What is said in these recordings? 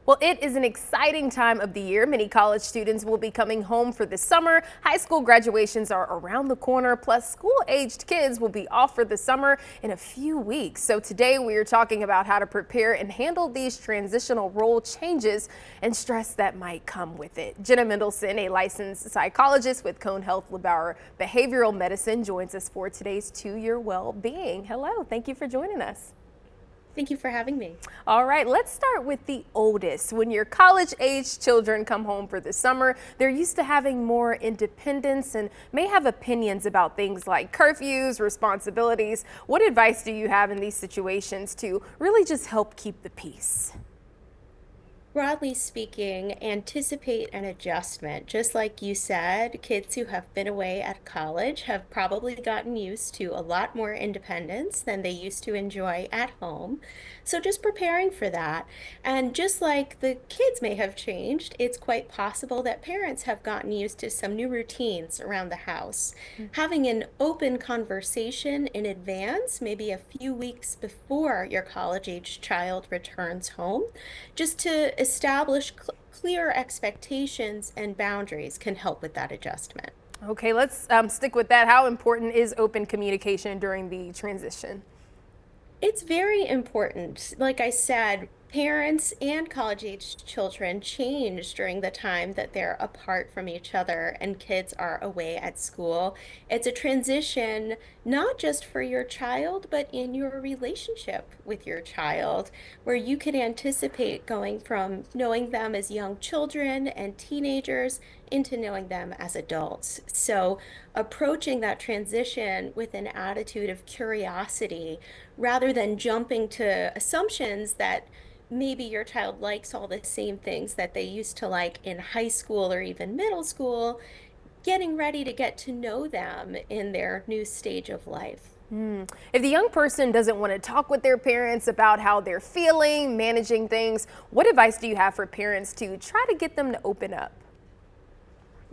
Well, it is an exciting time of the year. Many college students will be coming home for the summer. High school graduations are around the corner, plus school-aged kids will be off for the summer in a few weeks. So today we are talking about how to prepare and handle these transitional role changes and stress that might come with it. Jenna Mendelson, a licensed psychologist with Cone Health LeBauer Behavioral Medicine, joins us for today's To Your Well-Being. Hello, thank you for joining us. Thank you for having me. All right, let's start with the oldest. When your college-age children come home for the summer, they're used to having more independence and may have opinions about things like curfews, responsibilities. What advice do you have in these situations to really just help keep the peace? Broadly speaking, anticipate an adjustment. Just like you said, kids who have been away at college have probably gotten used to a lot more independence than they used to enjoy at home. So just preparing for that. And just like the kids may have changed, it's quite possible that parents have gotten used to some new routines around the house. Having an open conversation in advance, maybe a few weeks before your college-age child returns home, just to establish clear expectations and boundaries can help with that adjustment. Okay, let's stick with that. How important is open communication during the transition? It's very important. Like I said, parents and college-age children change during the time that they're apart from each other and kids are away at school. It's a transition not just for your child, but in your relationship with your child, where you can anticipate going from knowing them as young children and teenagers into knowing them as adults. So, approaching that transition with an attitude of curiosity rather than jumping to assumptions that maybe your child likes all the same things that they used to like in high school or even middle school, getting ready to get to know them in their new stage of life. If the young person doesn't want to talk with their parents about how they're feeling, managing things, what advice do you have for parents to try to get them to open up?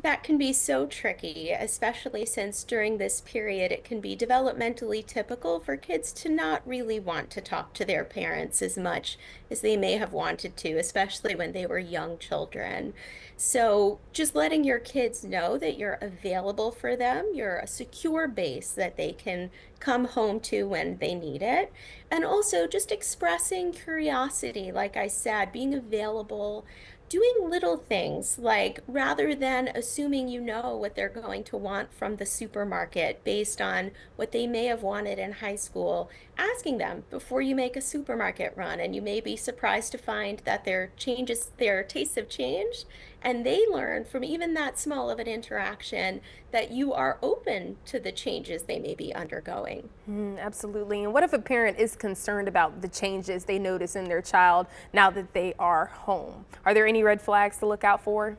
That can be so tricky, especially since during this period it can be developmentally typical for kids to not really want to talk to their parents as much as they may have wanted to, especially when they were young children. So, just letting your kids know that you're available for them, you're a secure base that they can come home to when they need it, and also just expressing curiosity, like I said, being available, doing little things like rather than assuming you know what they're going to want from the supermarket based on what they may have wanted in high school, asking them before you make a supermarket run. And you may be surprised to find that their tastes have changed, and they learn from even that small of an interaction that you are open to the changes they may be undergoing. Absolutely. And what if a parent is concerned about the changes they notice in their child now that they are home? Are there any red flags to look out for?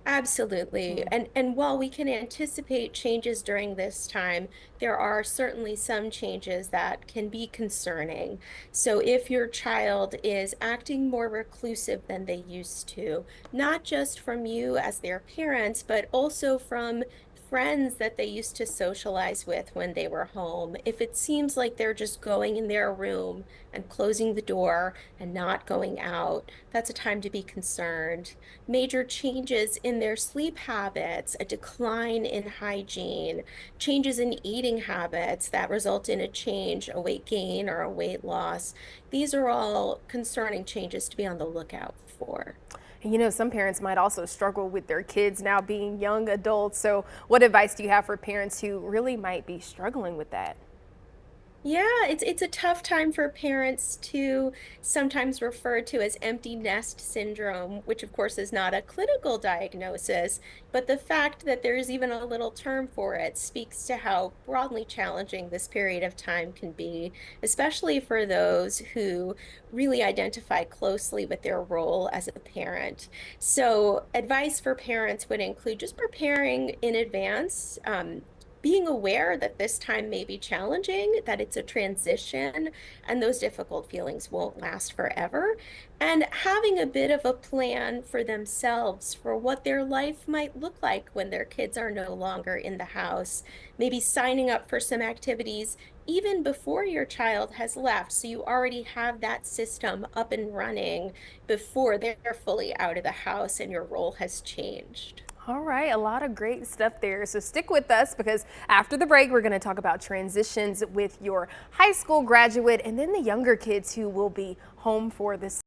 Absolutely. And while we can anticipate changes during this time, there are certainly some changes that can be concerning. So if your child is acting more reclusive than they used to, not just from you as their parents, but also from friends that they used to socialize with when they were home, if it seems like they're just going in their room and closing the door and not going out, that's a time to be concerned. Major changes in their sleep habits, a decline in hygiene, changes in eating habits that result in a change, a weight gain or a weight loss. These are all concerning changes to be on the lookout for. And some parents might also struggle with their kids now being young adults. So, what advice do you have for parents who really might be struggling with that? Yeah, it's a tough time for parents to sometimes referred to as empty nest syndrome, which of course is not a clinical diagnosis, but the fact that there's even a little term for it speaks to how broadly challenging this period of time can be, especially for those who really identify closely with their role as a parent. So, advice for parents would include just preparing in advance. being aware that this time may be challenging, that it's a transition, and those difficult feelings won't last forever, and having a bit of a plan for themselves for what their life might look like when their kids are no longer in the house, maybe signing up for some activities even before your child has left, so you already have that system up and running before they're fully out of the house and your role has changed. All right, a lot of great stuff there. So stick with us because after the break, we're going to talk about transitions with your high school graduate and then the younger kids who will be home for this